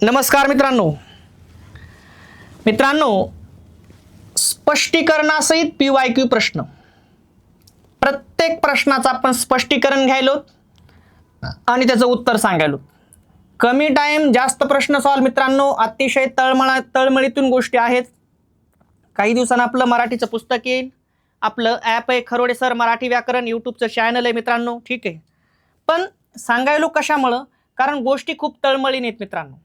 नमस्कार मित्रांनो, स्पष्टीकरणासहित PYQ प्रश्न। प्रत्येक प्रश्नाचं आपण स्पष्टीकरण घ्यायलो आणि त्याचं उत्तर सांगायलो। कमी टाइम जास्त प्रश्न सॉल्व मित्रांनो, अतिशय तळमळीतून गोष्टी आहेत। काही दिवसांनी आपलं मराठीचं पुस्तक येईल, आपलं ॲप आहे खरोडे सर मराठी व्याकरण, यूट्यूबचं चॅनल आहे मित्रांनो, ठीक आहे। पण सांगायलो कशामुळं, कारण गोष्टी खूप तळमळीने आहेत मित्रांनो।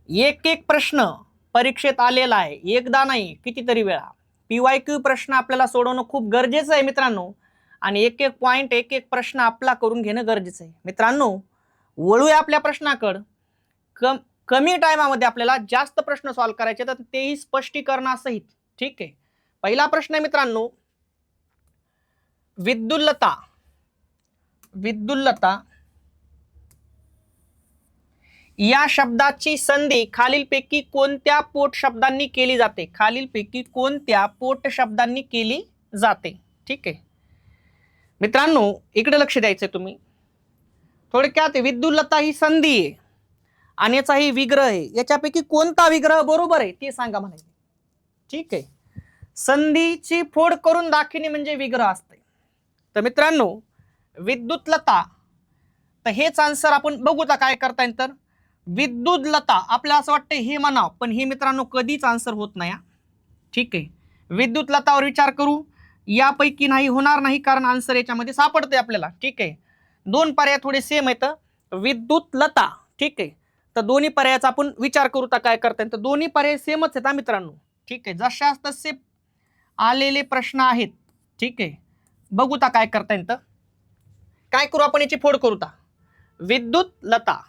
एक प्रश्न परीक्षेत आलेला आहे, एकदा नाही कितीतरी वेळा। PYQ प्रश्न आपल्याला सोडवणं खूप गरजेचं आहे मित्रांनो, आणि एक पॉइंट एक प्रश्न आपला करून घेणं गरजेचं आहे मित्रांनो। वळूया आपल्या प्रश्नाकडे। कमी टायमामध्ये आपल्याला जास्त प्रश्न सॉल्व करायचे, तर तेही स्पष्टीकरणासहित, ठीक आहे। पहिला प्रश्न आहे मित्रांनो, विद्युल्लता या शब्दाची संधी खालीलपैकी कोणत्या पोट शब्दांनी केली जाते? खालीलपैकी कोणत्या पोट शब्दांनी केली जाते? ठीक आहे मित्रांनो, इकडे लक्ष द्यायचंय तुम्ही। थोडक्यात विद्युल्लता ही संधी आहे आणि याचा ही विग्रह आहे, याच्यापैकी कोणता विग्रह बरोबर आहे ते सांगा म्हणायचे, ठीक आहे। संधीची फोड करून दाखवणे म्हणजे विग्रह असते। तर मित्रांनो, विद्युल्लता, तर हेच आन्सर आपण बघू काय करता येईल। तर विद्युल्लता आपल्याला असं वाटतं हे म्हणावं, पण हे मित्रांनो कधीच आन्सर होत नाही, ठीक आहे। विद्युल्लतावर विचार करू, यापैकी नाही, होणार नाही, कारण आन्सर याच्यामध्ये सापडते आपल्याला, ठीक आहे। दोन पर्याय थोडे सेम आहेत, विद्युल्लता, ठीक आहे। तर दोन्ही पर्यायाचा आपण विचार करू तर काय करता येईल। तर दोन्ही पर्याय सेमच आहेत मित्रांनो, ठीक आहे। जशास तसे आलेले प्रश्न आहेत, ठीक आहे। बघू काय करता येईल। तर काय करू आपण, याची फोड करू विद्युल्लता,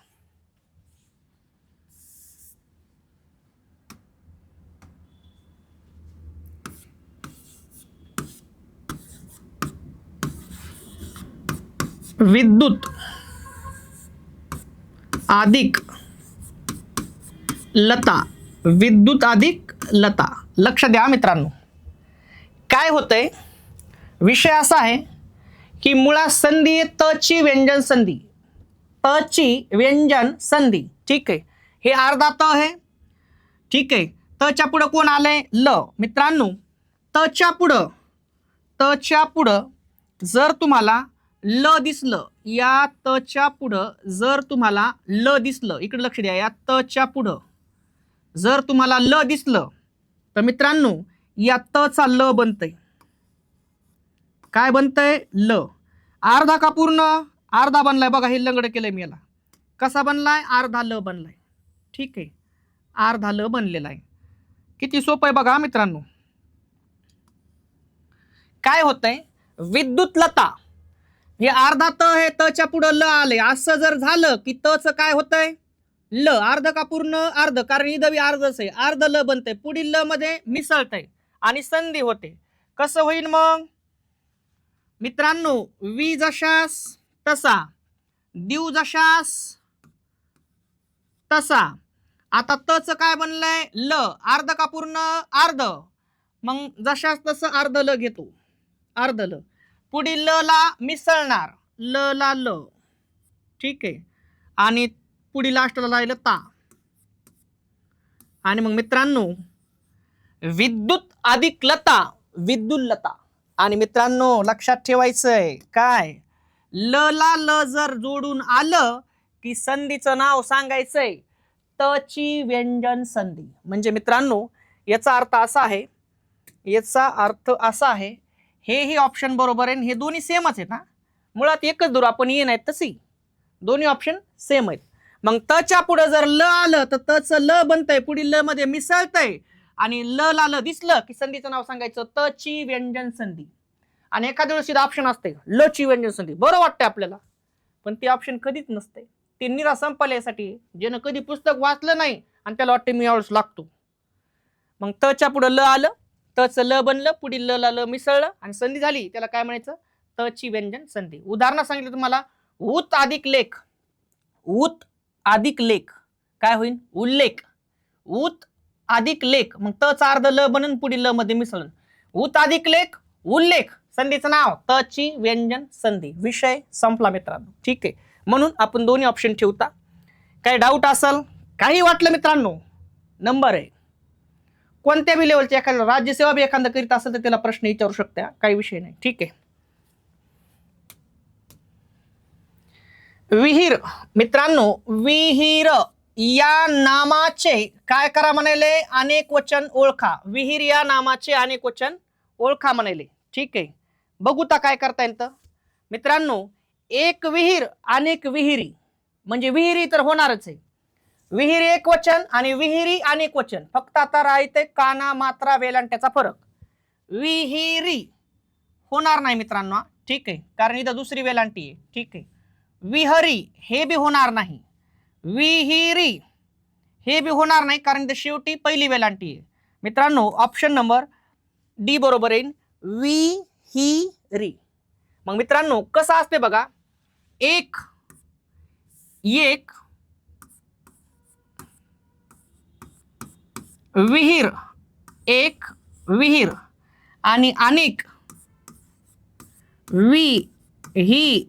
विद्युत अधिक लता, विद्युत अधिक लता। लक्ष द्या मित्रांनो, काय होतंय, विषय असा आहे की मुळात संधी तची व्यंजन संधी, ठीक आहे। हे अर्धा त आहे, ठीक आहे। तच्या पुढं कोण आलंय, ल मित्रांनो। तच्या पुढं जर तुम्हाला ल दिसलं, या तच्या पुढं जर तुम्हाला ल दिसलं, इकडे लक्ष द्या, या तच्या पुढं जर तुम्हाला ल दिसलं, तर मित्रांनो या तचा ल बनतंय, काय बनतंय, ल। अर्धा का पूर्ण, अर्धा बनलाय बघा, हे लंगड केलंय मी याला, कसा बनलाय, अर्धा ल बनलाय, ठीक आहे। अर्धा ल बनलेला आहे, किती सोपं आहे बघा मित्रांनो। काय होतंय, विद्युल्लता हे अर्धा त आहे, तच्या पुढं ल आले, असं जर झालं की तच काय होतंय, ल। अर्ध का पूर्ण, अर्ध, कारण इथं बी अर्धच आहे, अर्ध ल बनतंय, पुढील ल मध्ये मिसळतंय आणि संधी होते। कसं होईल मग मित्रांनो, वी जशास तसा, दिव जशास तसा। आता तच काय बनलंय, ल, अर्ध का पूर्ण, अर्ध, मग जशास तसं अर्ध ल घेतो, अर्ध ल, पुढील ल ला मिसळणार, ल ला ल, ठीक आहे। आणि पुढील लास्टला राहिलं ता, आणि मग मित्रांनो विद्युत अधिक लता, विद्युल्लता। आणि मित्रांनो लक्षात ठेवायचंय काय, ल ला ल जर जोडून आलं की संधीचं नाव सांगायचंय तची व्यंजन संधी। म्हणजे मित्रांनो याचा अर्थ असा आहे, हे ऑप्शन बरोबर आहे, हे दोन्ही सेमच आहेत ना, मुळात एकच धरू आपण, ये नाहीत तशी, दोन्ही ऑप्शन सेम आहेत। मग तच्या पुढे जर ल आलं तर तच ल बनतंय, पुढील ल मध्ये मिसळतंय, आणि ल ला ल दिसलं की संधीचं नाव सांगायचं तची व्यंजन संधी। आणि एखाद्या वेळेस ऑप्शन असते ल ची व्यंजन संधी, बरं वाटतंय आपल्याला, पण ते ऑप्शन कधीच नसते, ते निरा संपल्यासाठी, ज्यानं कधी पुस्तक वाचलं नाही आणि त्याला वाटते मी यावेळेस लागतो। मग तच्या पुढे ल आलं, तच ल बनलं, पुढील ल ला ल मिसळलं आणि संधी झाली, त्याला काय म्हणायचं, तची व्यंजन संधी। उदाहरण सांगितलं तुम्हाला, उत अधिक लेख, उत अधिक लेख काय होईल, उल्लेख, उत अधिक लेख, मग तचा अर्ध ल बनन, पुढील ल मध्ये मिसळून, उत अधिक लेख, उल्लेख, संधीचं नाव तची व्यंजन संधी। विषय संपला मित्रांनो, ठीक आहे। म्हणून आपण दोन्ही ऑप्शन ठेवता, काही डाऊट असेल, काही वाटलं मित्रांनो, नंबर आहे. कोणत्या बी लेवलचे एखाद्या राज्यसेवा बी एखादा करीत असेल तर त्याला प्रश्न विचारू शकता, काही विषय नाही. ठीक आहे. विहीर मित्रांनो, विहीर या नामाचे काय करा म्हणाले? अनेक वचन ओळखा. विहीर या नामाचे अनेक वचन ओळखा म्हणाले. ठीक आहे. बघू तर काय करता येतं मित्रांनो. एक विहीर अनेक विहिरी, म्हणजे विहिरी तर होणारच आहे. विहीर एक वचन आणि विहिरी अनेक वचन. फक्त आता राहते काना मात्रा वेलांट्याचा फरक. विहिरी होणार नाही मित्रांनो. ठीक आहे, कारण इथं दुसरी वेलांटी आहे. ठीक आहे. विहरी हे बी होणार नाही. विहिरी हे बी होणार नाही, कारण इथं शेवटी पहिली वेलांटी आहे. मित्रांनो ऑप्शन नंबर डी बरोबर येईल, विहिरी. मग मित्रांनो कसं असते बघा, एक विहीर, एक विहीर आणि अनेक विहिरी.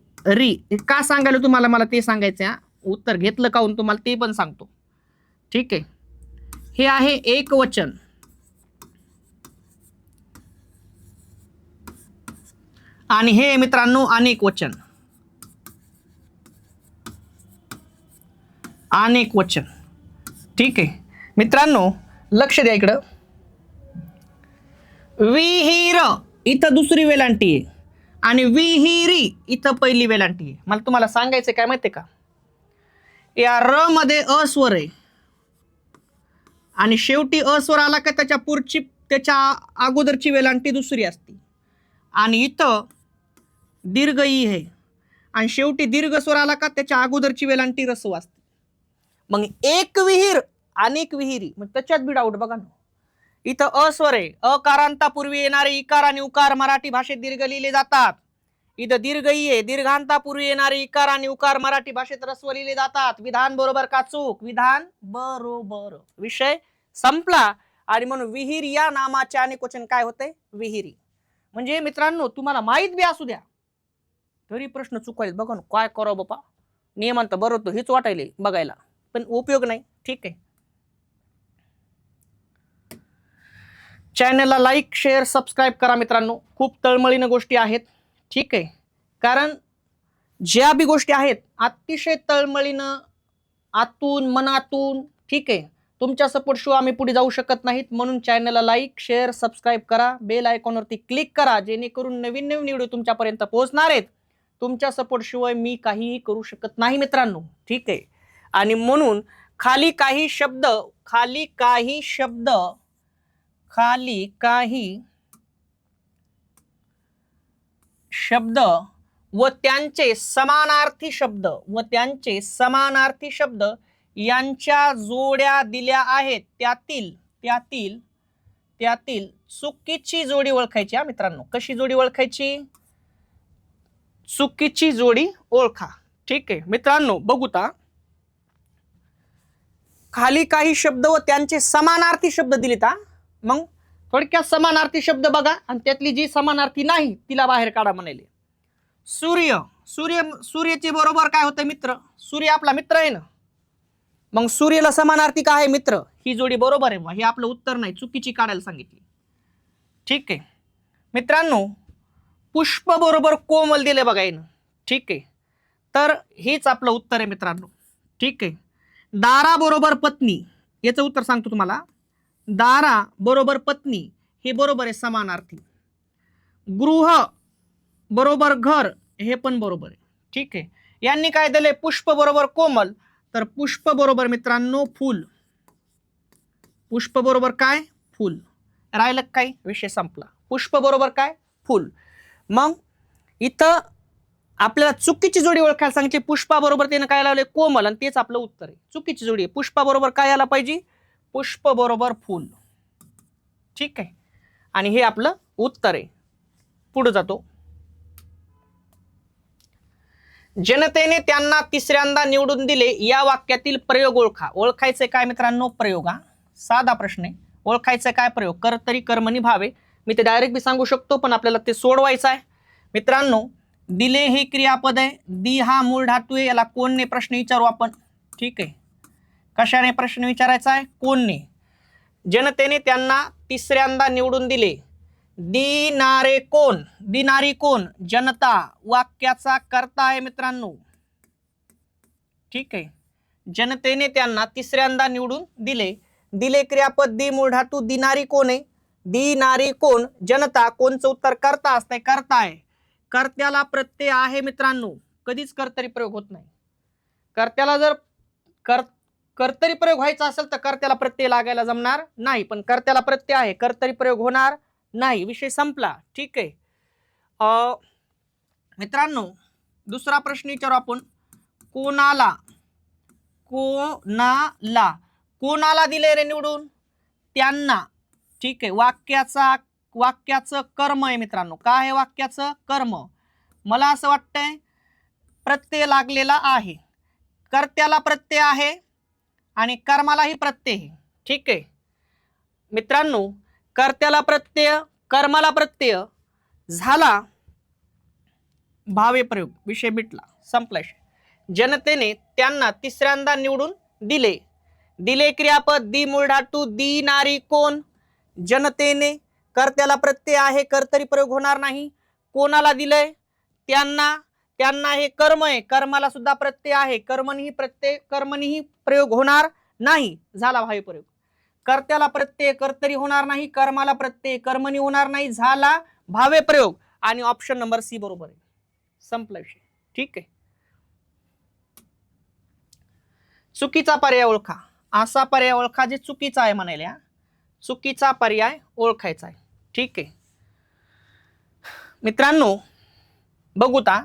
का सांगायला तुम्हाला, मला ते सांगायचं. उत्तर घेतलं काहून तुम्हाला ते पण सांगतो. ठीक आहे. हे आहे एक वचन आणि हे मित्रांनो अनेक वचन. अनेक वचन. ठीक आहे मित्रांनो, लक्ष द्या इकडं. विहीर इथं दुसरी वेलांटी आहे आणि विहिरी इथं पहिली वेलांटी आहे. मला तुम्हाला सांगायचं काय माहितीये का, या र मध्ये अस्वर आहे आणि शेवटी अस्वर आला का त्याच्या पुढची, त्याच्या अगोदरची वेलांटी दुसरी असते. आणि इथं दीर्घ ई आहे आणि शेवटी दीर्घ स्वर आला का त्याच्या अगोदरची वेलांटी रस्व असते. मग एक विहीर अनेक विहिरी, मग त्याच्यात बी डाऊट बघा ना. इथं अस्वर आहे, अकारांतापूर्वी येणारे इकार आणि उकार मराठी भाषेत दीर्घ लिहिले जातात. इथं दीर्घ ई आहे, दीर्घांतापूर्वी येणारे इकार आणि उकार मराठी भाषेत रस्व लिहिले जातात. विधान बरोबर का चूक? विधान बरोबर. विषय संपला. आणि म्हणून विहीर या नामाचे अनेक वचन काय होते? विहिरी. म्हणजे मित्रांनो तुम्हाला माहित बी असू द्या तरी प्रश्न चुकायला बघा ना, काय करावं बापा. नियमांत बरोबर हेच वाटायले बघायला, पण उपयोग नाही. ठीक आहे. चॅनलला लाईक शेअर सबस्क्राईब करा मित्रांनो. खूप तळमळीनं गोष्टी आहेत. ठीक आहे, कारण ज्या बी गोष्टी आहेत अतिशय तळमळीनं, आतून मनातून. ठीक आहे, तुमच्या सपोर्ट शिवाय आम्ही पुढे जाऊ शकत नाहीत. म्हणून चॅनलला लाईक शेअर सबस्क्राईब करा, बेल आयकॉनवरती क्लिक करा, जेणेकरून नवीन नवीन व्हिडिओ तुमच्यापर्यंत पोहोचणार आहेत. तुमच्या सपोर्ट शिवाय मी काहीही करू शकत नाही मित्रांनो. ठीक आहे. आणि म्हणून खाली काही शब्द व त्यांचे समानार्थी शब्द यांच्या जोड्या दिल्या आहेत. त्यातील चुकीची जोडी ओळखायची. मित्रांनो कशी जोडी ओळखायची? चुकीची जोडी ओळखा. ठीक आहे मित्रांनो, बघू ता. खाली काही शब्द व त्यांचे समानार्थी शब्द दिलेत. मग थोडक्यात समानार्थी शब्द बघा आणि त्यातली जी समानार्थी नाही तिला बाहेर काढा म्हणाले. सूर्याचे बरोबर काय होतं मित्र? सूर्य आपला मित्र आहे ना. मग सूर्याला समानार्थी काय आहे? मित्र. ही जोडी बरोबर आहे. हे आपलं उत्तर नाही, चुकीची काढायला सांगितली. ठीक आहे मित्रांनो, पुष्प बरोबर कोमल दिले बघा येणं. ठीक आहे, तर हेच आपलं उत्तर आहे मित्रांनो. ठीक आहे. दारा बरोबर पत्नी, याचं उत्तर सांगतो तुम्हाला. दारा बरोबर पत्नी हे बरोबर आहे, समानार्थी. गृह बरोबर घर हे पण बरोबर आहे. ठीक आहे. यांनी काय दिले? पुष्प बरोबर कोमल, तर पुष्प बरोबर मित्रांनो फूल. पुष्प बरोबर काय? फूल. राहिलं काय? विषय संपला. पुष्प बरोबर काय? फूल. मग इथं आपल्याला चुकीची जोडी ओळखायला सांगितली. पुष्पा बरोबर त्यानं काय लावले? कोमल, आणि तेच आपलं उत्तर आहे. चुकीची जोडी आहे. पुष्पा बरोबर काय यायला पाहिजे? पुष्प बरोबर फूल. ठीक आहे, आणि हे आपलं उत्तर आहे. पुढे जातो. जनतेने त्यांना तिसऱ्यांदा निवडून दिले या वाक्यातील प्रयोग ओळखा. ओळखायचे काय मित्रांनो? प्रयोग. साधा प्रश्न आहे. ओळखायचं काय? प्रयोग. कर्तरी कर्मणी भावे. मी ते डायरेक्ट बी सांगू शकतो, पण आपल्याला ते सोडवायचं आहे मित्रांनो. दिले हे क्रियापद आहे. दी हा मूळ धातू आहे. याला कोणने प्रश्न विचारू आपण. ठीक आहे. कशाने प्रश्न विचारायचा आहे? कोणने? जनतेने त्यांना तिसऱ्यांदा निवडून दिले. दिनारे कोण? दिनारी कोण? जनता. वाक्याचा कर्ता आहे मित्रांनो. ठीक आहे. जनतेने त्यांना तिसऱ्यांदा निवडून दिले. दिले क्रियापद दी मूळ धातू. दिनारी कोण आहे? दिनारी कोण? जनता. कोणचं उत्तर? कर्ता असतंय. कर्ता आहे. कर्त्याला प्रत्यय आहे मित्रांनो. कधीच कर्तरी प्रयोग होत नाही. कर्त्याला जर कर्तरी प्रयोग व्हायचा असेल तर कर्त्याला प्रत्यय लागायला जमणार नाही, पण कर्त्याला प्रत्यय आहे, कर्तरी प्रयोग होणार नाही. विषय संपला. ठीक आहे. मित्रांनो दुसरा प्रश्न विचारू आपण. कोणाला? कोणाला? कोणाला दिले रे निवडून? त्यांना. ठीक आहे. वाक्याचं कर्म आहे मित्रांनो. काय आहे वाक्याचं कर्म? मला असं वाटतंय प्रत्यय लागलेला आहे. कर्त्याला प्रत्यय आहे आणि कर्मालाही प्रत्यय आहे. ठीक आहे मित्रांनो. कर्त्याला प्रत्यय, कर्माला प्रत्यय झाला, भावे प्रयोग. विषय मिटला, संपला. जनतेने त्यांना तिसऱ्यांदा निवडून दिले. दिले क्रियापद दी मूळ धातू. दिनारी कोण? जनतेने. कर्त्याला प्रत्यय आहे, कर्तरी प्रयोग होणार नाही. कोणाला दिलंय? त्यांना. त्यांना हे कर्म आहे, कर्माला सुद्धा प्रत्यय आहे, कर्मणीही प्रयोग होणार नाही. झाला भावे प्रयोग. कर्त्याला प्रत्यय, कर्तरी होणार नाही. कर्माला प्रत्यय, कर्मणी होणार नाही. झाला भावे प्रयोग. आणि ऑप्शन नंबर सी बरोबर आहे. संपला विषय. ठीक आहे. चुकीचा पर्याय ओळखा. असा पर्याय ओळखा जे चुकीचा आहे म्हणायला. चुकीचा पर्याय ओळखायचा आहे. ठीक आहे मित्रांनो. बघूता.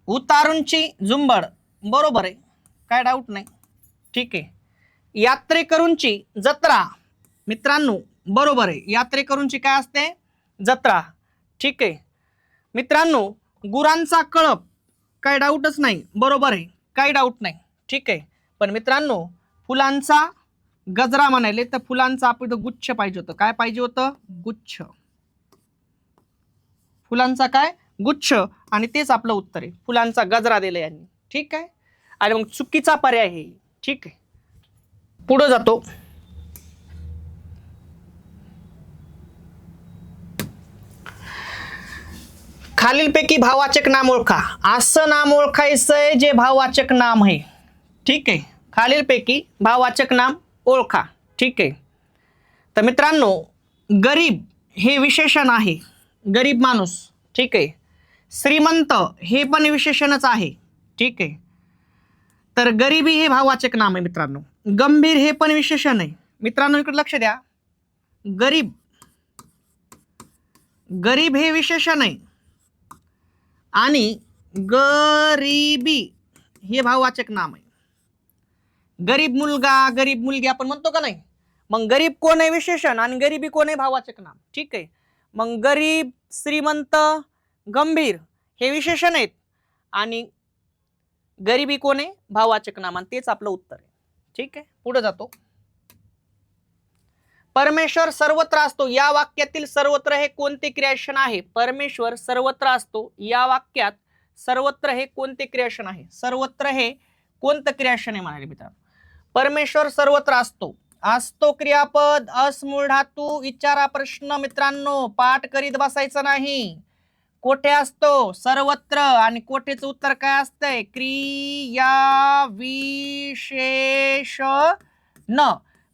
उतारूंची झुंबड बरोबर आहे, काय डाऊट नाही. ठीक आहे. यात्रेकरूंची जत्रा मित्रांनो बरोबर आहे. यात्रेकरूंची काय असते? जत्रा. ठीक आहे मित्रांनो. गुरांचा कळप काय डाऊटच नाही, बरोबर आहे, काही डाऊट नाही. ठीक आहे. पण मित्रांनो फुलांचा गजरा म्हणाले तर फुलांचा आपण गुच्छ पाहिजे होतं. काय पाहिजे होतं? गुच्छ. फुलांचा काय? गुच्छ. आणि तेच आपलं उत्तर आहे. फुलांचा गजरा दिला यांनी. ठीक आहे. आणि मग चुकीचा पर्याय हे. ठीक आहे. पुढे जातो. खालीलपैकी भाववाचक नाम ओळखा. असं नाम ओळखायचंय जे भाववाचक नाम आहे. ठीक आहे. खालीलपैकी भाववाचक नाम ओळखा. ठीक आहे. तर मित्रांनो गरीब हे विशेषण आहे, गरीब माणूस. ठीक आहे. श्रीमंत हे पण विशेषणच आहे. ठीक आहे. तर गरिबी हे भाववाचक नाम आहे मित्रांनो. गंभीर हे पण विशेषण आहे मित्रांनो. इकडे लक्ष द्या. गरीब हे विशेषण आहे आणि गरिबी हे भाववाचक नाम आहे. गरीब मुलगा, गरीब मुलगी आपण म्हणतो का नाही. मग गरीब कोण आहे? विशेषण. आणि गरिबी कोण आहे? भाववाचक नाम. ठीक आहे. मग गरीब, श्रीमंत, गंभीर हे विशेषण आहेत आणि गरिबी कोण आहे? भाववाचक नाम. आणि तेच आपलं उत्तर आहे. ठीक आहे. पुढे जातो. परमेश्वर सर्वत्र असतो या वाक्यातील सर्वत्र हे कोणते क्रियाक्षण आहे? परमेश्वर सर्वत्र असतो या वाक्यात सर्वत्र हे कोणते क्रियाक्षण आहे? सर्वत्र हे कोणतं क्रियाक्षण आहे म्हणाले मित्रांनो. परमेश्वर सर्वत्र असतो. असतो क्रियापद, अस मूळ धातू. विचारा प्रश्न मित्रांनो, पाठ करीत बसायचं नाही. कोठे असतो? सर्वत्र. आणि कोठेचं उत्तर काय असतंय? क्रिया विशेषण.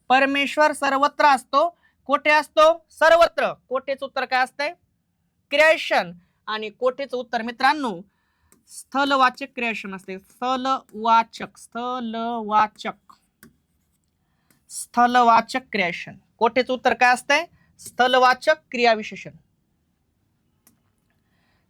परमेश्वर सर्वत्र असतो. कोठे असतो? सर्वत्र. कोठेचं उत्तर काय असतंय? क्रियाक्षण. आणि कोठेचं उत्तर मित्रांनो स्थलवाचक क्रियाक्षण असते. स्थलवाचक क्रियाक्षण. कोठेचं उत्तर काय असतंय? स्थलवाचक क्रियाविशेषण.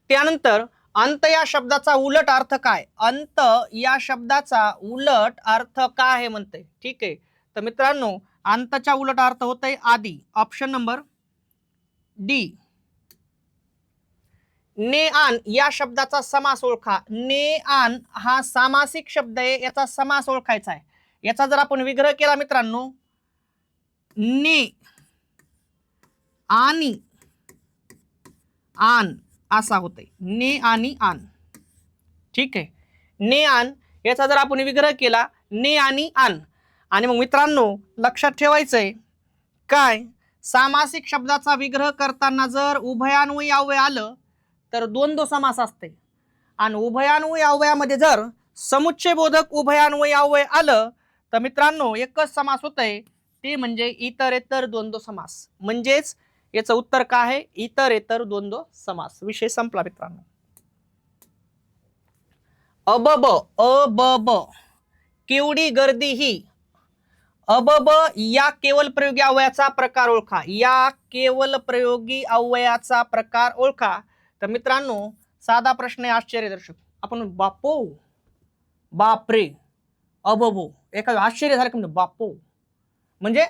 त्यानंतर अंत या शब्दाचा उलट अर्थ काय? अंत या शब्दाचा उलट अर्थ काय आहे म्हणते. ठीक आहे. तर मित्रांनो अंतच्या उलट अर्थ होतंय आदी. Option number D. ने आन या शब्दाचा समास ओळखा. ने आन हा सामासिक शब्द आहे, याचा समास ओळखायचा आहे. याचा जर आपण विग्रह केला मित्रांनो, ने आणि आन असा होतंय. ने आणि आन. ठीक आहे. ने आन याचा जर आपण विग्रह केला, ने आणि आन. आणि मग मित्रांनो लक्षात ठेवायचंय काय, सामासिक शब्दाचा विग्रह करताना जर उभयान्वयी अव्यय आलं तर द्वंद्व समास असते, आणि उभयान्वयी अव्ययामध्ये जर समुच्चय बोधक उभयान्वयी अव्यय आलं तर मित्रांनो एकच समास होतंय, ते म्हणजे इतरेतर द्वंद्व समास. म्हणजेच याचं उत्तर काय आहे, इतरेतर द्वंद्व समास. विषय संपला मित्रांनो. अबब अबब केवढी गर्दी ही, अबब या केवल प्रयोगी अव्ययाचा प्रकार ओळखा. या केवल प्रयोगी अव्ययाचा प्रकार ओळखा. तर मित्रांनो साधा प्रश्न आहे, आश्चर्यदर्शक. आपण बापो बापरे अबबो, एका आश्चर्य झालं की बापो म्हणजे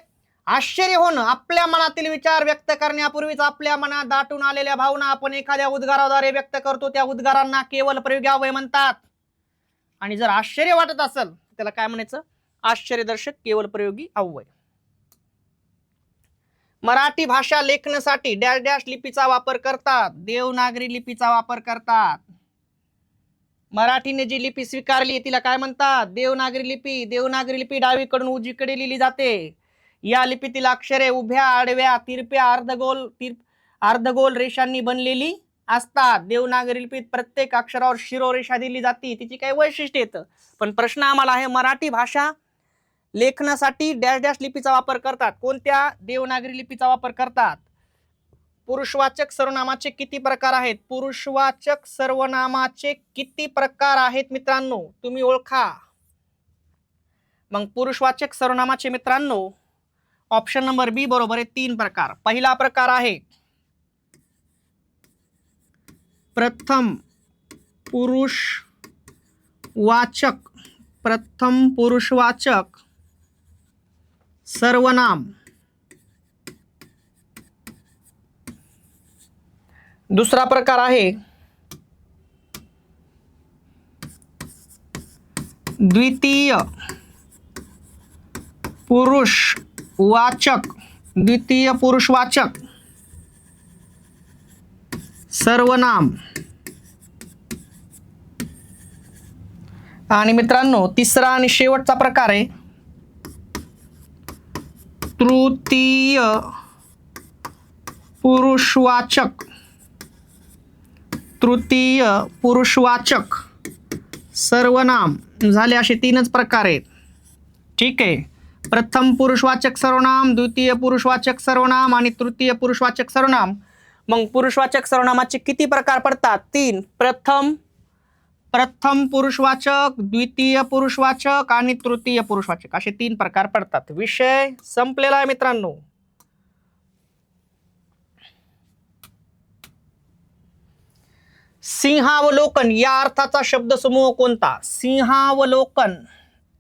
आश्चर्य होणं. आपल्या मनातील विचार व्यक्त करण्यापूर्वीच आपल्या मनात दाटून आलेल्या भावना आपण एखाद्या उद्गाराद्वारे व्यक्त करतो, त्या उद्गारांना केवल प्रयोगी अव्यय म्हणतात. आणि जर आश्चर्य वाटत असेल त्याला काय म्हणायचं, आश्चर्यदर्शक केवल प्रयोगी अव्यय. मराठी भाषा लेखनासाठी डॅश डॅश लिपीचा वापर करतात, देवनागरी लिपीचा वापर करतात. मराठीने जी लिपी स्वीकारली तिला काय म्हणतात, देवनागरी लिपी. देवनागरी लिपी डावीकडून उजवीकडे लिहिली जाते. या लिपीतील अक्षरे उभ्या आडव्या तिरप्या अर्धगोल रेषांनी बनलेली असतात. देवनागरी लिपीत प्रत्येक अक्षरावर शिरोरेषा दिली जाते, तिची काही वैशिष्ट्य येतं. पण प्रश्न आम्हाला आहे, मराठी भाषा लेखनासाठी डॅश डॅश लिपीचा वापर करतात. कोणत्या, देवनागरी लिपीचा वापर करतात. पुरुषवाचक सर्वनामाचे किती प्रकार आहेत, पुरुषवाचक सर्वनामाचे किती प्रकार आहेत मित्रांनो तुम्ही ओळखा. मग पुरुषवाचक सर्वनामाचे मित्रांनो ऑप्शन नंबर बी बरोबर आहे, 3 प्रकार. पहिला प्रकार आहे प्रथम पुरुषवाचक, प्रथम पुरुषवाचक सर्वनाम. दुसरा प्रकार आहे द्वितीय पुरुषवाचक, द्वितीय पुरुषवाचक सर्वनाम. आणि मित्रांनो तिसरा आणि शेवटचा प्रकार आहे तृतीय पुरुषवाचक, तृतीय पुरुषवाचक सर्वनाम. झाले असे 3च प्रकार आहेत. ठीक आहे, प्रथम पुरुषवाचक सर्वनाम, द्वितीय पुरुषवाचक सर्वनाम आणि तृतीय पुरुषवाचक सर्वनाम. मग पुरुषवाचक सर्वनामाचे किती प्रकार पडतात, 3. प्रथम पुरुषवाचक, द्वितीय पुरुषवाचक आणि तृतीय पुरुषवाचक असे 3 प्रकार पडतात. विषय संपलेला आहे मित्रांनो. सिंहावलोकन या अर्थाचा शब्दसमूह कोणता, सिंहावलोकन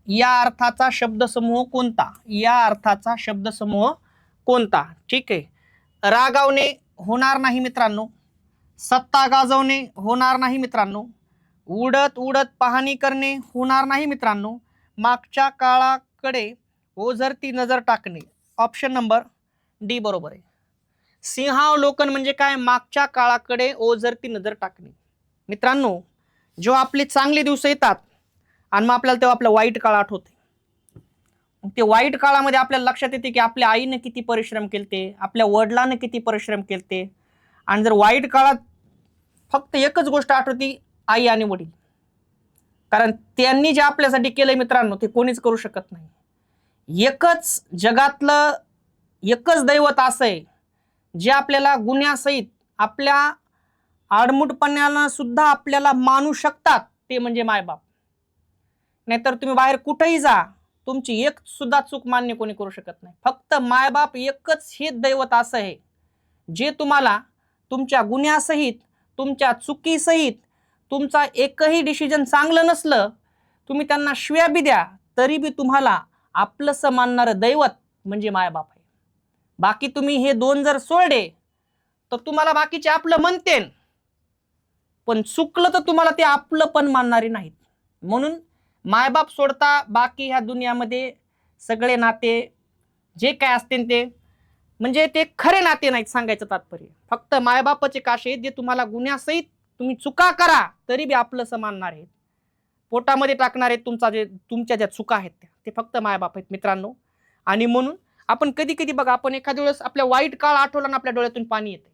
या अर्थाचा शब्दसमूह कोणता, या अर्थाचा शब्दसमूह कोणता. ठीक आहे, रागावणे होणार नाही मित्रांनो, सत्ता गाजवणे होणार नाही मित्रांनो, उडत उडत पाहणी करणे होणार नाही मित्रांनो, मागच्या काळाकडे ओझरती नजर टाकणे. ऑप्शन नंबर डी बरोबर आहे. सिंहावलोकन म्हणजे काय, मागच्या काळाकडे ओझरती नजर टाकणे. मित्रांनो जेव्हा आपले चांगले दिवस येतात आणि मग आपल्याला तेव्हा आपलं वाईट काळ आठवते. ते वाईट काळामध्ये आपल्याला लक्षात येते की आपल्या आईने किती परिश्रम केलते, आपल्या वडिलांनी किती परिश्रम केलते. आणि जर वाईट काळात फक्त एकच गोष्ट आठवती, आई आणि वडील. कारण त्यांनी जे आपल्यासाठी केलंय मित्रांनो ते कोणीच करू शकत नाही. एकच जगातलं एकच दैवत असं आहे जे आपल्याला गुन्ह्यासहित आपल्या आडमुठपणाला सुद्धा आपल्याला मानू शकतात, ते म्हणजे मायबाप. नाहीतर तुम्ही बाहेर कुठेही जा, तुमची एक सुद्धा चूक मान्य कोणी करू शकत नाही. फक्त मायबाप एकच हे दैवत असं आहे जे तुम्हाला तुमच्या गुन्ह्यासहित, तुमच्या चुकीसहित, तुमचा एकही डिसिजन चांगलं नसलं, तुम्ही त्यांना शिव्या बी द्या तरी बी तुम्हाला आपलंसं मानणारं दैवत म्हणजे मायबाप आहे. बाकी तुम्ही हे 2 जर सोडले तर तुम्हाला बाकीचे आपलं म्हणतेन, पण चुकलं तर तुम्हाला ते आपलं पण मानणारे नाहीत. म्हणून मायबाप सोडता बाकी ह्या दुनियामध्ये सगळे नाते जे काय असतील ते म्हणजे ते खरे नाते नाहीत सांगायचं तात्पर्य. फक्त मायबापाचे काशे आहेत जे तुम्हाला गुन्ह्यासहित तुम्ही चुका करा तरी बी आपलंसं मानणार आहेत, पोटामध्ये टाकणार आहेत तुमच्या ज्या चुका आहेत त्या. ते फक्त मायबाप आहेत मित्रांनो. आणि म्हणून आपण कधी कधी बघा, आपण एखाद्या वेळेस आपल्या वाईट काळ आठवला ना, आपल्या डोळ्यातून पाणी येते.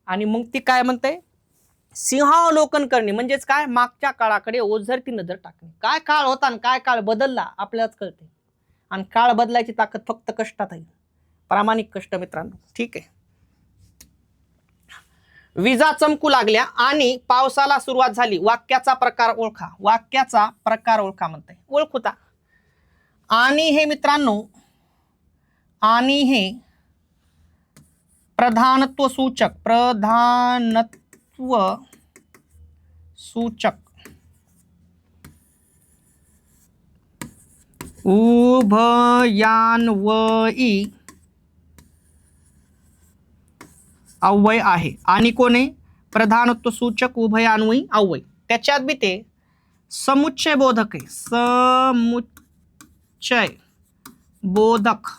आणि मग ती काय म्हणते, सिंहावलोकन करणे म्हणजेच काय, मागच्या काळाकडे ओझरती नजर टाकणे. काय काळ होता आणि काय काळ बदलला आपल्यालाच कळते. आणि काळ बदलायची ताकद फक्त कष्टात आहे, प्रामाणिक कष्ट मित्रांनो. ठीक आहे. विजा चमकू लागल्या आणि पावसाला सुरुवात झाली. वाक्याचा प्रकार ओळखा. वाक्याचा प्रकार ओळखा म्हणते. ओळखूता. आणि हे मित्रांनो, आणि हे प्रधानत्व सूचक, प्रधानत्व सूचक उभयान्वयी अव्यय आहे. आणि कोणे, प्रधानत्व सूचक उभयान्वयी अव्यय. त्याच्यात बी ते समुच्चय बोधक आहे. समुच्चय बोधक,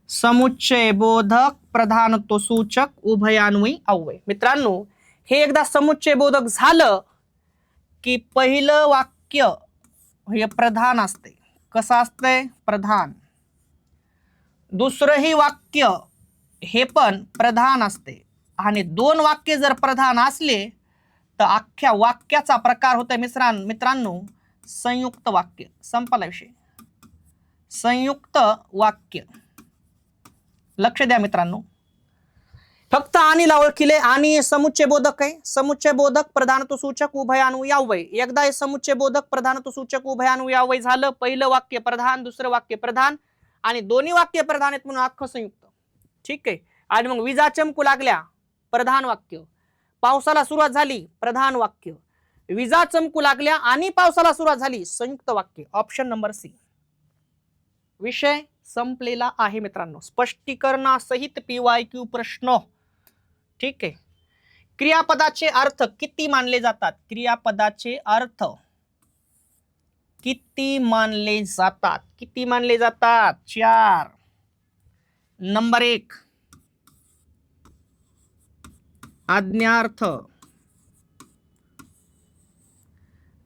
समुच्चय बोधक, प्रधानत्व सूचक, उभयान्वयी अव्यय. मित्रांनो, हे एकदा समुच्चय बोधक झालं की पहिलं वाक्य हे प्रधान असते. कसं असतंय, प्रधान. दुसरंही वाक्य हे पण प्रधान असते. आणि दोन वाक्य जर प्रधान असले तर अख्ख्या वाक्याचा प्रकार होता मित्रांनो संयुक्त वाक्य. संपला विषय. संयुक्त वाक्य. लक्ष द्या मित्रांनो. फक्त आणि ला ओळखिले. आणि समुच्चय बोधक आहे. समुच्चय बोधक, प्रधानत्व सूचक, उभयान्वयी अव्यय. एकदा हे समुच्चय बोधक, प्रधानत्व सूचक, उभयान्वयी अव्यय झालं. पहिलं वाक्य प्रधान, दुसरं वाक्य प्रधान, आणि दोन्ही वाक्य प्रधान आहेत म्हणून अख्खं संयुक्त. ठीक आहे. आणि मग विजा चमकू लागल्या, प्रधान वाक्य. पावसाला सुरुवात झाली, प्रधान वाक्य. विजा चमकू लागल्या आणि पावसाला सुरुवात झाली, संयुक्त वाक्य. Option number C. विषय संपलेला आहे मित्रांनो. स्पष्टीकरणासहित PYQ प्रश्न. ठीक आहे. क्रियापदाचे अर्थ किती मानले जातात? क्रियापदाचे अर्थ किती मानले जातात? किती मानले जातात? 4. नंबर 1 आज्ञार्थ.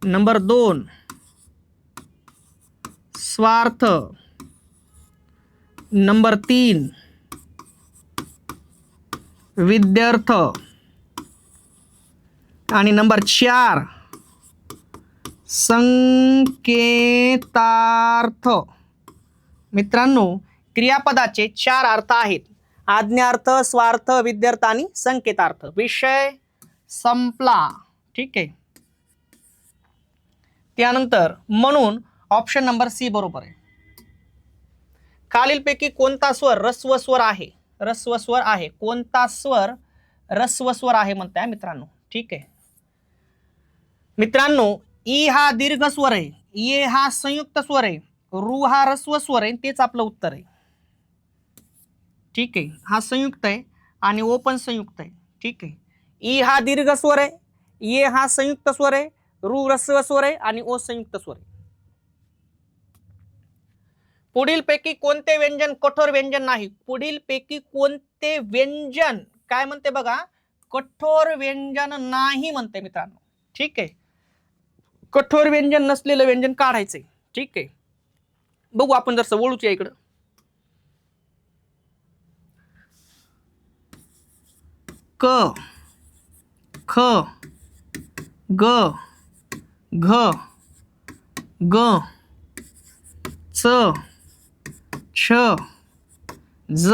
नंबर 2 स्वार्थ. नंबर 3 विद्यार्थ. आणि नंबर 4 संकेतार्थ. मित्रांनो, क्रियापदाचे 4 अर्थ आहेत. आज्ञार्थ, स्वार्थ, विद्यार्थ आणि संकेतार्थ. विषय संपला. ठीक आहे. त्यानंतर म्हणून ऑप्शन नंबर सी बरोबर आहे. खालीलपैकी कोणता स्वर ऱ्हस्व स्वर आहे? ऱ्हस्व स्वर आहे. कोणता स्वर ऱ्हस्व स्वर आहे म्हणताय मित्रांनो. ठीक आहे मित्रांनो, ई हा दीर्घ स्वर आहे, ये हा संयुक्त स्वर आहे, रू हा ऱ्हस्व स्वर आहे. तेच आपलं उत्तर आहे. ठीक आहे. हा संयुक्त आहे आणि ओ पण संयुक्त आहे. ठीक आहे. ई हा दीर्घ स्वर आहे, ये हा संयुक्त स्वर आहे, रू ऱ्हस्व स्वर आहे आणि ओ संयुक्त स्वर आहे. पुढील पैकी कोणते व्यंजन कठोर व्यंजन नाही? पुढील पैकी कोणते व्यंजन काय म्हणते बघा, कठोर व्यंजन नाही म्हणते मित्रांनो. ठीक आहे. कठोर व्यंजन नसलेलं व्यंजन काढायचंय. ठीक आहे. बघू आपण जर वळूच्या इकडं. क, ख, ग, घ, ग, च, छ, ज,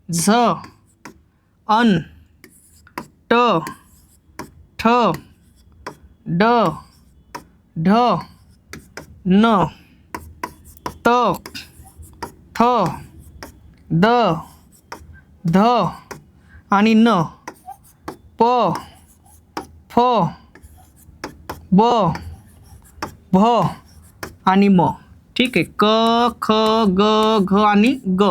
झ, अन, ट, ठ, ड, ढ, न, त, थ, द, ध आणि न, प, फ, ब, भ आणि म. ठीक आहे. क, ख, ग, घ आणि ग,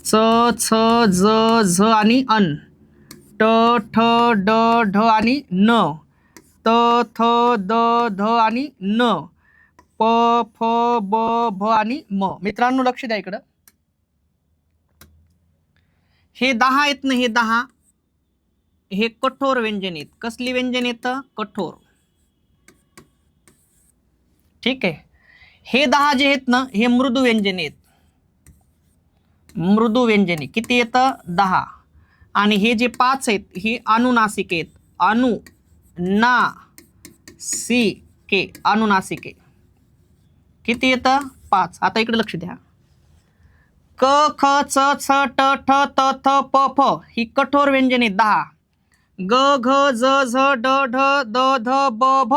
च, छ, ज, झ आणि अन, ट, ठ, ड, ढ आणि न, त, थ, द, ध आणि न, प, फ, ब, भ आणि म. मित्रांनो लक्ष द्या इकडं. हे 10 आहेत ना, हे 10 हे कठोर व्यंजन आहेत. कसली व्यंजन येतं? कठोर. ठीक आहे. हे 10 जे आहेत ना हे मृदू व्यंजने आहेत. मृदू व्यंजने किती येतं 10. आणि हे जे 5 आहेत हे अनुनासिके आहेत. अनुनासिके अनुनासिके किती येतं 5. आता इकडे लक्ष द्या. क ख च छ ट ठ त थ प फ ही कठोर व्यंजने 10. ग घ ज झ ड ढ द ध ब भ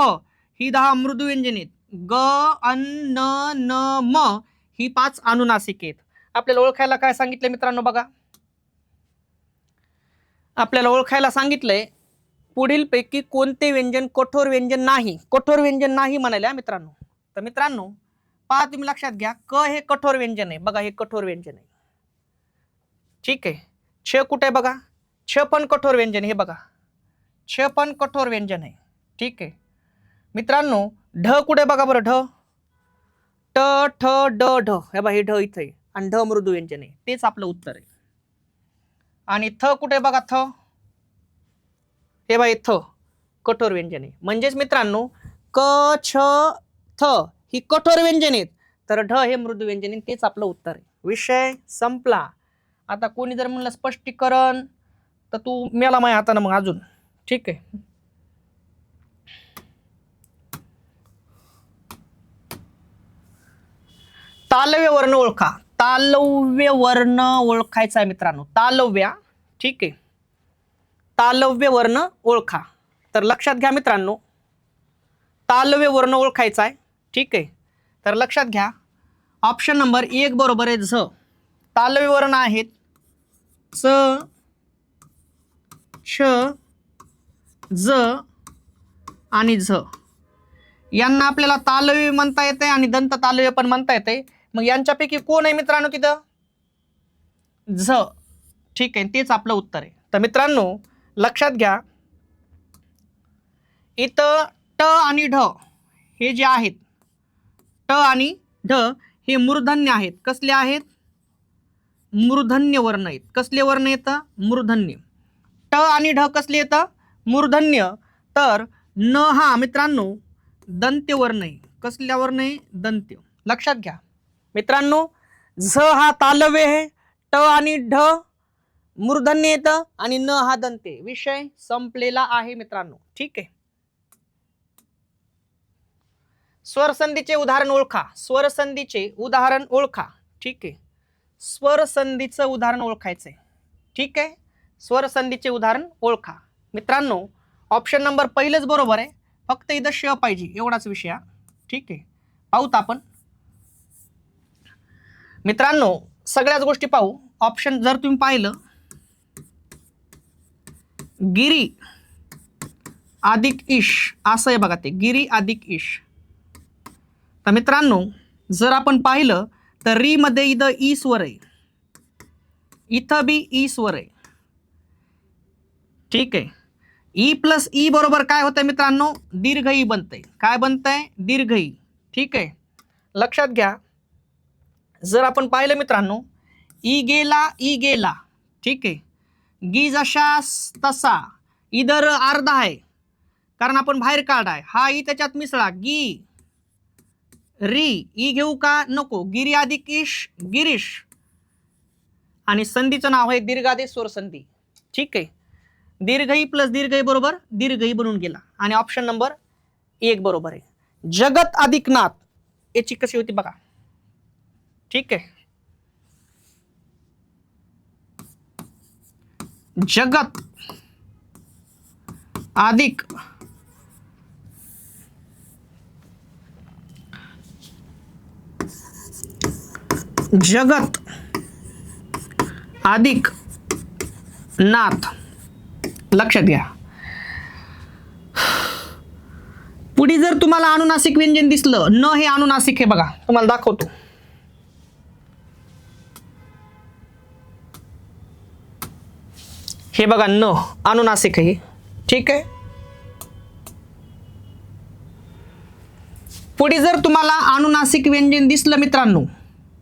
ही 10 मृदू व्यंजने आहेत. ग अन न न म ही 5 अनुनासिके आहेत. आपल्याला ओळखायला काय सांगितलं मित्रांनो बघा. आपल्याला ओळखायला सांगितलंय पुढील पैकी कोणते व्यंजन कठोर व्यंजन नाही. कठोर व्यंजन नाही म्हणाल्या मित्रांनो. तर मित्रांनो पहा तुम्ही लक्षात घ्या. क हे कठोर व्यंजन आहे बघा. हे कठोर व्यंजन आहे. ठीक आहे. छ कुठे आहे बघा. छ पण कठोर व्यंजन हे बघा. छ पण कठोर व्यंजन आहे. ठीक आहे मित्रांनो. ढ कुठे बघा बरं. ढ ट ठ ड ढ हे बघा. हे ढ इथे आणि ढ मृदू व्यंजन आहे. तेच आपलं उत्तर आहे. आणि थ कुठे बघा. थ हे बघा. थ कठोर व्यंजन आहे. म्हणजेच मित्रांनो क छ थ ही कठोर व्यंजन आहेत. तर ढ हे मृदू व्यंजन आहे. तेच आपलं उत्तर आहे. विषय संपला. आता कोणी जर म्हणलं स्पष्टीकरण तर तू मेला माझ्या हातानं मग अजून. ठीक आहे. तालव्य वर्ण ओळखा. तालव्य वर्ण ओळखायचा आहे मित्रांनो. तालव्या. ठीक आहे. तालव्य वर्ण ओळखा. तर लक्षात घ्या मित्रांनो तालव्य वर्ण ओळखायचा आहे. ठीक आहे. तर लक्षात घ्या ऑप्शन नंबर 1 बरोबर आहे झ. तालव्य वर्ण आहेत च छ ज आणि झ. यांना आपल्याला तालव्य म्हणता येते आणि दंत तालव्य पण म्हणता येते. मग यांच्यापैकी कोण आहे मित्रांनो तिथं झ. ठीक आहे. तेच आपलं उत्तर आहे. तर मित्रांनो लक्षात घ्या इथं ट आणि ढ हे जे आहेत ट आणि ढ हे मूर्धन्य आहेत. कसले आहेत मूर्धन्य वर्ण आहेत. कसले वर्ण येतं मूर्धन्य. ट आणि ढ कसले येतं मूर्धन्य. तर न हा मित्रांनो दंत्य वर्ण आहे. कसल्या वर्ण आहे दंत्य. लक्षात घ्या मित्रांनो झ हा तालव्य आहे. ट आणि ढ मूर्धन्य येतं आणि न हा दंत्य. विषय संपलेला आहे मित्रांनो. ठीक आहे. स्वरसंधीचे उदाहरण ओळखा. स्वरसंधीचे उदाहरण ओळखा. ठीक आहे. स्वरसंधीचं उदाहरण ओळखायचंय. ठीक आहे. स्वरसंधीचे उदाहरण ओळखा. मित्रांनो ऑप्शन नंबर पहिलेच बरोबर आहे. फक्त इथं श पाहिजे एवढाच विषय. ठीक आहे. पाहूत आपण मित्रांनो सगळ्याच गोष्टी पाहू. ऑप्शन जर तुम्ही पाहिलं गिरी अधिक ईश असं आहे बघा. ते गिरी अधिक ईश. तर मित्रांनो जर आपण पाहिलं तर री मध्ये इथं ई स्वर आहे. इथं बी ई स्वर आहे. ठीक आहे. ई प्लस ई बरोबर काय होतंय मित्रांनो दीर्घ ई बनतंय. काय बनतंय दीर्घ ई. ठीक आहे. लक्षात घ्या जर आपण पाहिलं मित्रांनो ई गेला. ठीक आहे. गी जशास तसा. इधर अर्धा आहे कारण आपण बाहेर काढाय. हा ई त्याच्यात मिसळा. गी री ई घेऊ का नको. गिरी अधिक ईश गिरीश. आणि संधीचं नाव आहे दीर्घादेश स्वरसंधी. ठीक आहे. दीर्घई प्लस दीर्घई बरोबर दीर्घई बनून गेला. आणि ऑप्शन नंबर 1 बरोबर आहे. जगत अधिक नाथ याची कशी होती बघा. ठीक आहे. जगत अधिक जगत अधिक नाथ. लक्षात घ्या पुढे जर तुम्हाला अनुनासिक व्यंजन दिसलं न हे अनुनासिक आहे बघा. तुम्हाला दाखवतो. हे बघा न अनुनासिक आहे. ठीक आहे. पुढे जर तुम्हाला अनुनासिक व्यंजन दिसलं मित्रांनो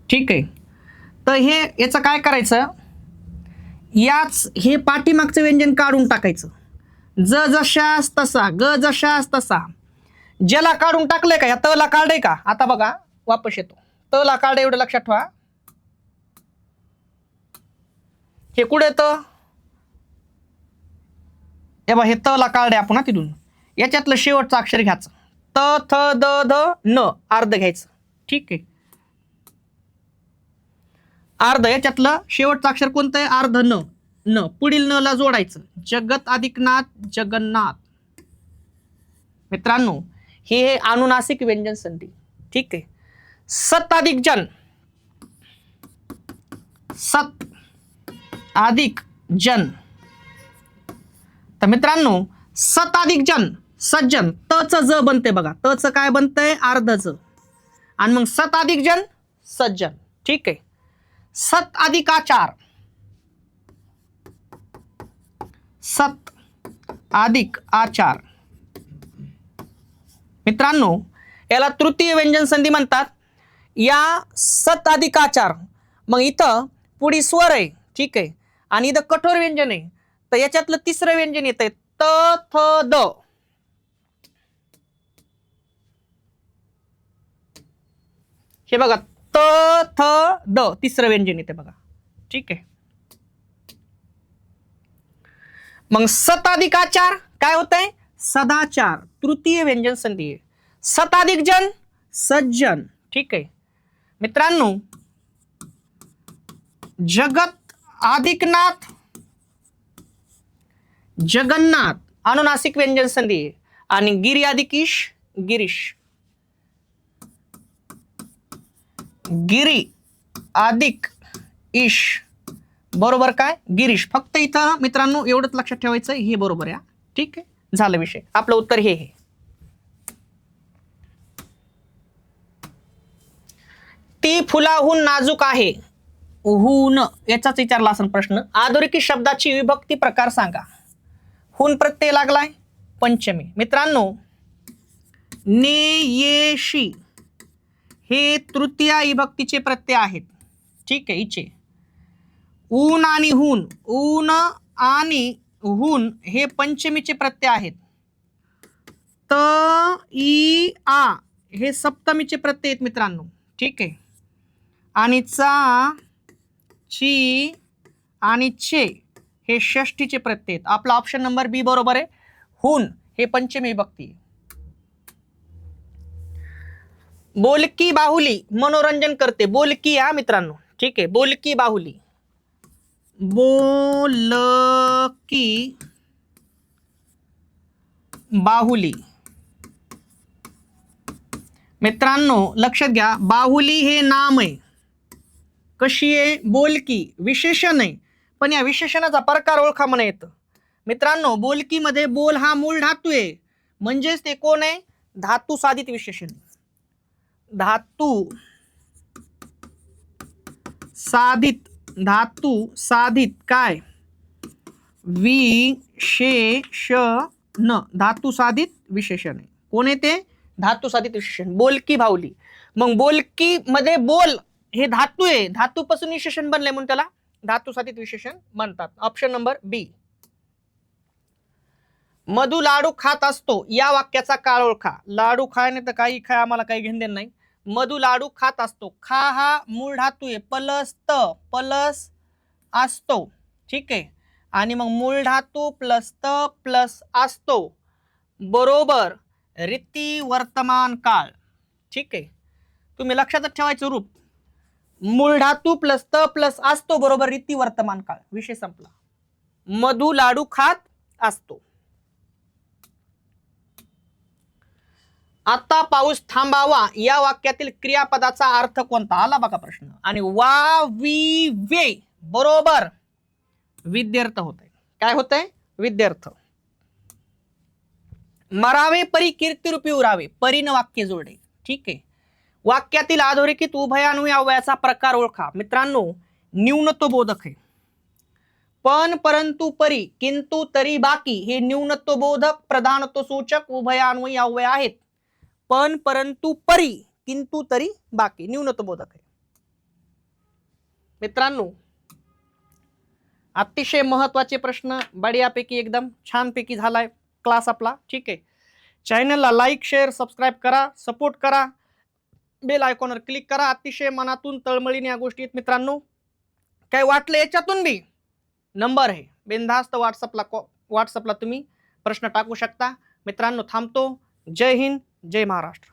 ठीक आहे तर हे याचं काय करायचं याच हे पाठीमागचं व्यंजन काढून टाकायचं. ज जशास तसा ग जशास तसा. ज्याला काढून टाकलंय का, या तला काढलंय का, आता बघा वापस येतो, तला काढ, एवढं लक्षात ठेवा. हे कुठे येतं, हे तला काढे आपण ना तिथून, याच्यातलं शेवटचं अक्षर घ्यायचं, त थ द ध न, अर्ध घ्यायचं. ठीक आहे, अर्ध, याच्यातलं शेवटचं अक्षर कोणतं आहे, अर्ध न, न पुढील न ला जोडायचं, जगत अधिक नाथ, जगन्नाथ. मित्रांनो हे अनुनासिक व्यंजन संधी. ठीक आहे, सत अधिक जन, सत अधिक जन. तर मित्रांनो सत अधिक जन, सज्जन, तच ज बनते बघा, तच काय बनतंय, अर्ध ज, आणि मग सत अधिक जन सज्जन. ठीक आहे, सत अधिक आचार, सत अधिक आचार. मित्रांनो याला तृतीय व्यंजन संधी म्हणतात. या सत अधिक आचार, मग इथं पुढे स्वर आहे. ठीक आहे, आणि इथं कठोर व्यंजन आहे, तर याच्यातलं तिसरं व्यंजन येत आहे त थ द. हे बघा त थ द, तिसरं व्यंजन येते बघा. ठीक आहे, मग सताधिकाचार काय होतंय, सदाचार, तृतीय व्यंजन संधी आहे. सताधिक जन सज्जन. ठीक आहे मित्रांनो, जगत अधिक नाथ जगन्नाथ, अनुनासिक व्यंजन संधी आहे. आणि गिरी अधिक ईश गिरीश, गिरी अधिक ईश बरोबर काय, गिरीश. फक्त इथं मित्रांनो एवढंच लक्षात ठेवायचं, हे बरोबर आहे. ठीक आहे, झालं विषय, आपलं उत्तर हे. ती फुलाहून नाजूक आहे, हून याचाच विचारला असेल प्रश्न. अधोरेखित शब्दाची विभक्ती प्रकार सांगा. हून प्रत्यय लागलाय पंचमी. मित्रांनो नेयेशी हे तृतीय विभक्तीचे प्रत्यय आहेत. ठीक आहे, इचे ऊन आणि हून, ऊन आणि हून हे पंचमीचे प्रत्यय आहेत. त ई आ हे सप्तमीचे प्रत्यय आहेत मित्रांनो. ठीक आहे, आणि चा ची आणि छे हे षष्टीचे प्रत्यय आहेत. आपला ऑप्शन नंबर बी बरोबर आहे. हून हे पंचमी विभक्ती. बोलकी बाहुली मनोरंजन करते, बोलकी हा मित्रांनो. ठीक आहे, बोलकी बाहुली, बोलकी बाहुली. मित्रांनो लक्षात घ्या, बाहुली हे नाम आहे. कशी आहे, बोलकी विशेषण आहे, पण या विशेषणाचा प्रकार ओळखा म्हणा येतं. मित्रांनो बोलकी मध्ये बोल हा मूळ धातू आहे, म्हणजेच ते कोण आहे, धातू साधित विशेषण. धातू साधित, धातू साधित काय, विशेषण, धातू साधित विशेषण आहे. कोण आहे ते, धातू साधित विशेषण, बोलकी बाहुली. मग बोलकी मध्ये बोल हे धातू आहे, धातूपासून विशेषण बनले म्हणून त्याला धातू साधित विशेषण म्हणतात. ऑप्शन नंबर बी. मधु लाडू खात असतो या वाक्याचा काळ ओळखा. लाडू खाय नाही तर काही खाय, आम्हाला काही घेणं देणं नाही. मधु लाडू खात असतो, खा हा मूळ धातू आहे, प्लस त प्लस असतो. ठीक आहे, आणि मग मूळ धातू प्लस त प्लस असतो बरोबर रीती वर्तमान काळ. ठीक आहे, तुम्ही लक्षातच ठेवायचं रूप, मूळ धातू प्लस त प्लस असतो बरोबर रीती वर्तमान काळ, विषय संपला. मधु लाडू खात असतो. आता पाऊस थांबावा या वाक्यातील क्रियापदाचा अर्थ कोणता, आला बघा प्रश्न. आणि वा वी वे बरोबर विद्यार्थ होत आहे. काय होत आहे, विद्यार्थ. मरावे परी कीर्तिरूपी उरावे, परीनं वाक्य जोडे. ठीक आहे, वाक्यातील अधोरेखित उभयान्वयी अव्ययाचा प्रकार ओळखा. मित्रांनो न्यूनत्व बोधक आहे. पण परंतु परी किंतु तरी बाकी हे न्यूनत्व बोधक प्रधानत्व सूचक उभयान्वयी अव्यय आहेत. पण परंतु परी किंतु तरी बाकी न्यूनत्व बोधक आहे. मित्रांनो अतिशय महत्वाचे प्रश्न बढियापैकी एकदम छानपैकी झालाय क्लास आपला. ठीक आहे, चॅनलला लाईक शेअर सबस्क्राईब करा, सपोर्ट करा, बेल आयकॉनवर क्लिक करा. अतिशय मनातून तळमळीने या गोष्टी आहेत मित्रांनो. काय वाटलं याच्यातून बी नंबर आहे, बिनधास्त व्हॉट्सअपला तुम्ही प्रश्न टाकू शकता. मित्रांनो थांबतो. जय हिंद, जय महाराष्ट्र.